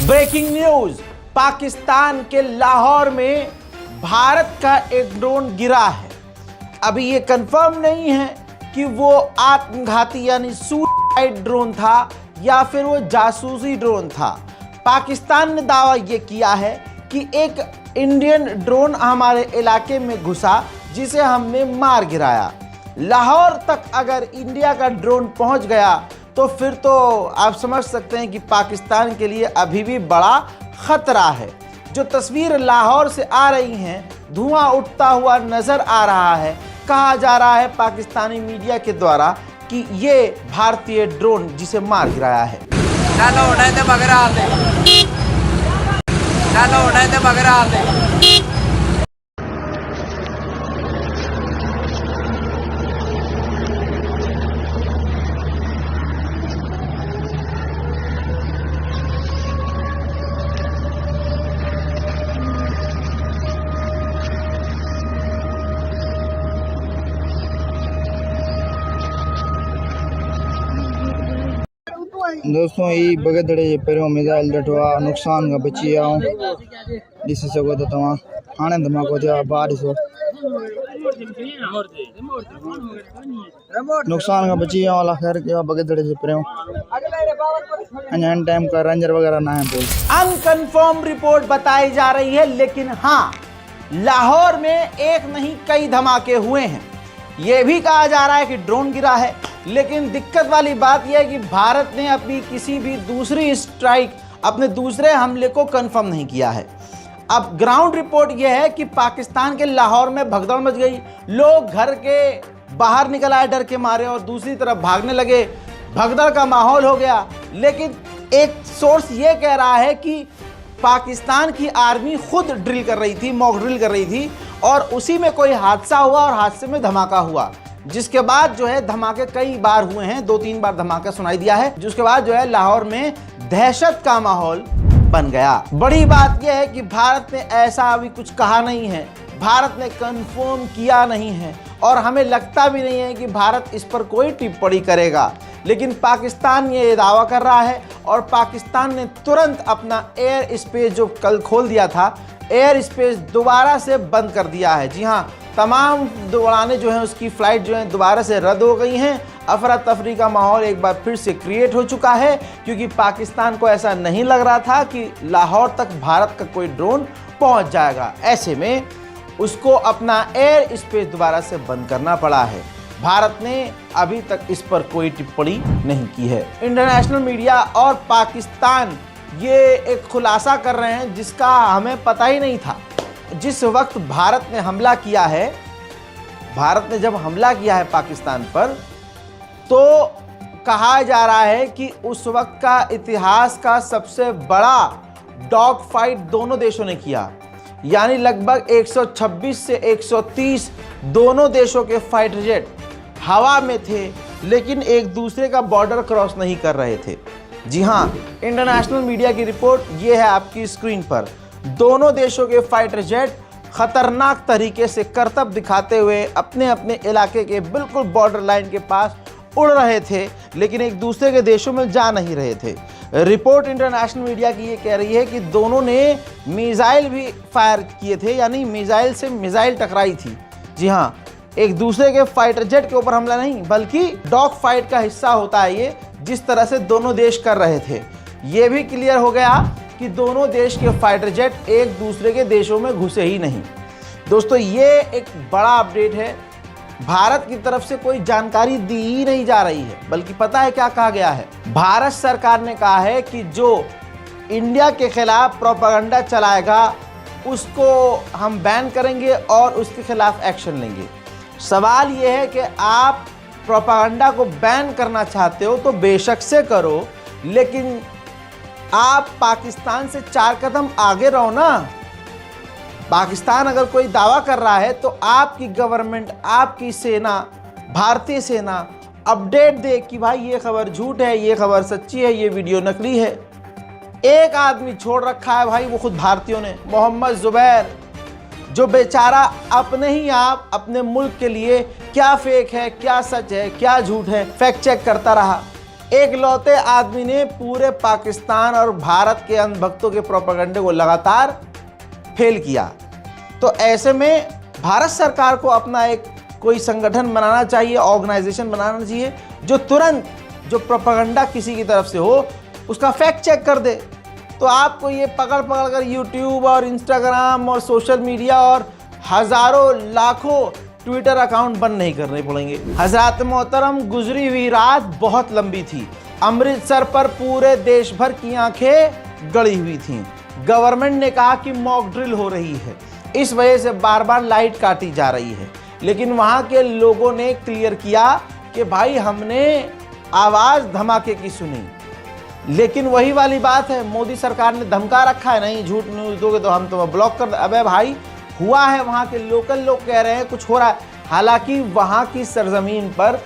Breaking news, Pakistan के लाहौर में भारत का एक ड्रोन गिरा है। अभी ये कंफर्म नहीं है कि वो आत्मघाती यानी सुसाइड ड्रोन था या फिर वो जासूसी ड्रोन था। पाकिस्तान ने दावा ये किया है कि एक इंडियन ड्रोन हमारे इलाके में घुसा जिसे हमने मार गिराया। लाहौर तक अगर इंडिया का ड्रोन पहुंच गया तो फिर तो आप समझ सकते हैं कि पाकिस्तान के लिए अभी भी बड़ा खतरा है। जो तस्वीर लाहौर से आ रही हैं, धुआं उठता हुआ नजर आ रहा है। कहा जा रहा है पाकिस्तानी मीडिया के द्वारा कि ये भारतीय ड्रोन जिसे मार गिराया है। दोस्तों ये बगदड़े पहिरियों मिसाइल ॾिठो आहे, नुक़सान खां बची विया आहियूं। ॾिसी सघो था तव्हां, हाणे धमाको थियो आहे। ॿार ॾिसो, नुक़सान खां बची विया आहियूं। अलाह ख़ैर कयो आहे। बगदड़े जे पहिरियों अञा हिन टाइम का रेंजर वगैरह ना है। अनकन्फर्म रिपोर्ट बताई जा रही है, लेकिन हाँ, लाहौर में एक नहीं कई धमाके हुए हैं। यह भी कहा जा रहा है कि ड्रोन गिरा है, लेकिन दिक्कत वाली बात यह है कि भारत ने अपनी किसी भी दूसरी स्ट्राइक, अपने दूसरे हमले को कंफर्म नहीं किया है। अब ग्राउंड रिपोर्ट यह है कि पाकिस्तान के लाहौर में भगदड़ मच गई। लोग घर के बाहर निकल आए डर के मारे और दूसरी तरफ भागने लगे। भगदड़ का माहौल हो गया। लेकिन एक सोर्स ये कह रहा है कि पाकिस्तान की आर्मी खुद ड्रिल कर रही थी, मॉक ड्रिल कर रही थी, और उसी में कोई हादसा हुआ और हादसे में धमाका हुआ, जिसके बाद जो है धमाके कई बार हुए हैं। 2-3 बार धमाका सुनाई दिया है, जिसके बाद जो है लाहौर में दहशत का माहौल बन गया। बड़ी बात यह है कि भारत ने ऐसा अभी कुछ कहा नहीं है, भारत ने कंफर्म किया नहीं है, और हमें लगता भी नहीं है कि भारत इस पर कोई टिप्पणी करेगा। लेकिन पाकिस्तान ये दावा कर रहा है, और पाकिस्तान ने तुरंत अपना एयर स्पेस जो कल खोल दिया था, एयर स्पेस दोबारा से बंद कर दिया है। जी हाँ, तमाम उड़ानें जो हैं उसकी फ़्लाइट जो हैं दोबारा से रद्द हो गई हैं। अफरा तफरी का माहौल एक बार फिर से क्रिएट हो चुका है, क्योंकि पाकिस्तान को ऐसा नहीं लग रहा था कि लाहौर तक भारत का कोई ड्रोन पहुंच जाएगा। ऐसे में उसको अपना एयर स्पेस दोबारा से बंद करना पड़ा है। भारत ने अभी तक इस पर कोई टिप्पणी नहीं की है। इंटरनेशनल मीडिया और पाकिस्तान ये एक खुलासा कर रहे हैं जिसका हमें पता ही नहीं था। जिस वक्त भारत ने हमला किया है, भारत ने जब हमला किया है पाकिस्तान पर, तो कहा जा रहा है कि उस वक्त का इतिहास का सबसे बड़ा डॉग फाइट दोनों देशों ने किया। यानी लगभग 126 से 130 दोनों देशों के फाइटर जेट हवा में थे, लेकिन एक दूसरे का बॉर्डर क्रॉस नहीं कर रहे थे। जी हाँ, इंटरनेशनल मीडिया की रिपोर्ट ये है आपकी स्क्रीन पर। दोनों देशों के फाइटर जेट खतरनाक तरीके से करतब दिखाते हुए अपने अपने इलाके के बिल्कुल बॉर्डर लाइन के पास उड़ रहे थे, लेकिन एक दूसरे के देशों में जा नहीं रहे थे। रिपोर्ट इंटरनेशनल मीडिया की ये कह रही है कि दोनों ने मिसाइल भी फायर किए थे, यानी मिसाइल से मिसाइल टकराई थी। जी हाँ, एक दूसरे के फाइटर जेट के ऊपर हमला नहीं, बल्कि डॉग फाइट का हिस्सा होता है ये, जिस तरह से दोनों देश कर रहे थे। ये भी क्लियर हो गया कि दोनों देश के फाइटर जेट एक दूसरे के देशों में घुसे ही नहीं। दोस्तों, ये एक बड़ा अपडेट है। भारत की तरफ से कोई जानकारी दी ही नहीं जा रही है, बल्कि पता है क्या कहा गया है? भारत सरकार ने कहा है कि जो इंडिया के खिलाफ प्रोपेगेंडा चलाएगा उसको हम बैन करेंगे और उसके खिलाफ एक्शन लेंगे। सवाल यह है कि आप प्रोपेगेंडा को बैन करना चाहते हो तो बेशक से करो, लेकिन आप पाकिस्तान से 4 कदम आगे रहो ना। पाकिस्तान अगर कोई दावा कर रहा है तो आपकी गवर्नमेंट, आपकी सेना, भारतीय सेना अपडेट दे कि भाई ये खबर झूठ है, ये खबर सच्ची है, ये वीडियो नकली है। एक आदमी छोड़ रखा है भाई, वो खुद भारतीयों ने, मोहम्मद जुबैर, जो बेचारा अपने ही आप अपने मुल्क के लिए क्या फेक है, क्या सच है, क्या झूठ है, फैक्ट चेक करता रहा। एक लौते आदमी ने पूरे पाकिस्तान और भारत के अंधभक्तों के प्रोपेगेंडे को लगातार फेल किया। तो ऐसे में भारत सरकार को अपना एक कोई संगठन बनाना चाहिए, ऑर्गेनाइजेशन बनाना चाहिए, जो तुरंत जो प्रोपेगेंडा किसी की तरफ से हो उसका फैक्ट चेक कर दे। तो आपको ये पकड़ कर यूट्यूब और इंस्टाग्राम और सोशल मीडिया और हज़ारों लाखों ट्विटर अकाउंट बंद नहीं करने पड़ेंगे। हज़रात मोहतरम, गुजरी हुई रात बहुत लंबी थी। अमृतसर पर पूरे देश भर की आंखें गड़ी हुई थीं। गवर्नमेंट ने कहा कि मॉक ड्रिल हो रही है, इस वजह से बार बार लाइट काटी जा रही है। लेकिन वहाँ के लोगों ने क्लियर किया कि भाई हमने आवाज़ धमाके की सुनी। लेकिन वही वाली बात है, मोदी सरकार ने धमका रखा है, नहीं झूठ न्यूज़ दोगे तो हम तुम्हें ब्लॉक कर। अबे भाई, हुआ है, वहाँ के लोकल लोग कह रहे हैं कुछ हो रहा है। हालांकि वहाँ की सरजमीन पर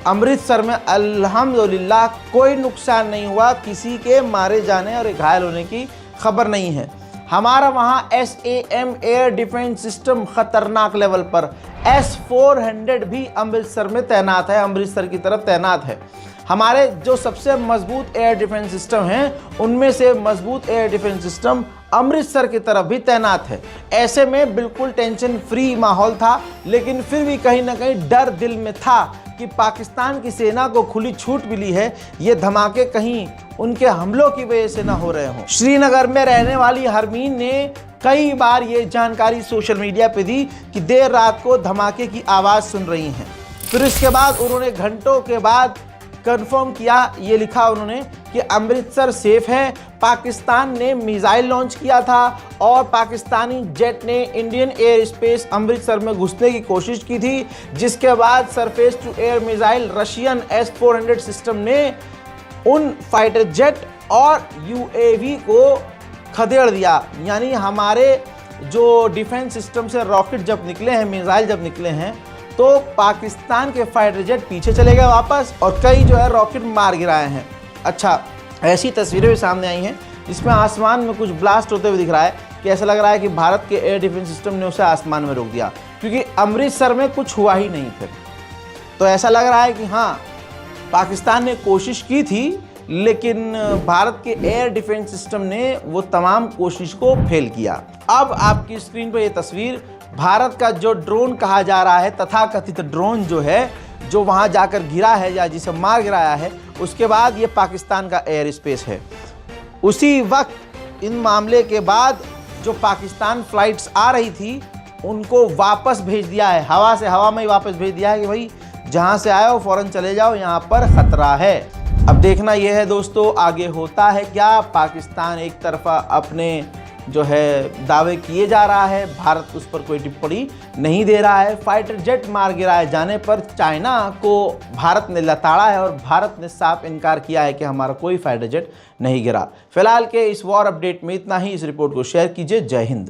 अमृतसर में अल्हम्दुलिल्लाह कोई नुकसान नहीं हुआ, किसी के मारे जाने और घायल होने की खबर नहीं है। हमारा वहाँ SAM एयर डिफेंस सिस्टम खतरनाक लेवल पर S-400 भी अमृतसर में तैनात है, अमृतसर की तरफ तैनात है। हमारे जो सबसे मजबूत एयर डिफेंस सिस्टम हैं उनमें से मजबूत एयर डिफेंस सिस्टम अमृतसर की तरफ भी तैनात है। ऐसे में बिल्कुल टेंशन फ्री माहौल था, लेकिन फिर भी कहीं ना कहीं डर दिल में था कि पाकिस्तान की सेना को खुली छूट मिली है, ये धमाके कहीं उनके हमलों की वजह से ना हो रहे हों। श्रीनगर में रहने वाली हरमीन ने कई बार ये जानकारी सोशल मीडिया पे दी कि देर रात को धमाके की आवाज़ सुन रही हैं। फिर इसके बाद उन्होंने घंटों के बाद कंफर्म किया, ये लिखा उन्होंने कि अमृतसर सेफ है। पाकिस्तान ने मिसाइल लॉन्च किया था और पाकिस्तानी जेट ने इंडियन एयर स्पेस अमृतसर में घुसने की कोशिश की थी, जिसके बाद surface to air missile Russian S-400 system ने उन फाइटर जेट और UAV को खदेड़ दिया। यानी हमारे जो डिफेंस सिस्टम से रॉकेट जब निकले हैं, मिसाइल जब निकले हैं, तो पाकिस्तान के फाइटर जेट पीछे चले गए वापस और कई जो है रॉकेट मार गिराए हैं। अच्छा, ऐसी तस्वीरें भी सामने आई हैं जिसमें आसमान में कुछ ब्लास्ट होते हुए दिख रहा है कि ऐसा लग रहा है कि भारत के एयर डिफेंस सिस्टम ने उसे आसमान में रोक दिया, क्योंकि अमृतसर में कुछ हुआ ही नहीं। फिर तो ऐसा लग रहा है कि हाँ, पाकिस्तान ने कोशिश की थी, लेकिन भारत के एयर डिफेंस सिस्टम ने वो तमाम कोशिश को फेल किया। अब आपकी स्क्रीन पर ये तस्वीर भारत का जो ड्रोन कहा जा रहा है, तथाकथित ड्रोन जो है, जो वहाँ जाकर गिरा है या जिसे मार गिराया है, उसके बाद ये पाकिस्तान का एयर स्पेस है। उसी वक्त इन मामले के बाद जो पाकिस्तान फ्लाइट्स आ रही थी उनको वापस भेज दिया है, हवा से हवा में ही वापस भेज दिया है कि भाई जहाँ से आए हो फ़ौरन चले जाओ, यहाँ पर ख़तरा है। अब देखना यह है दोस्तों, आगे होता है क्या। पाकिस्तान एक तरफा अपने जो है दावे किए जा रहा है, भारत उस पर कोई टिप्पणी नहीं दे रहा है। फाइटर जेट मार गिराए जाने पर चाइना को भारत ने लताड़ा है और भारत ने साफ इनकार किया है कि हमारा कोई फाइटर जेट नहीं गिरा। फिलहाल के इस वॉर अपडेट में इतना ही। इस रिपोर्ट को शेयर कीजिए। जय हिंद।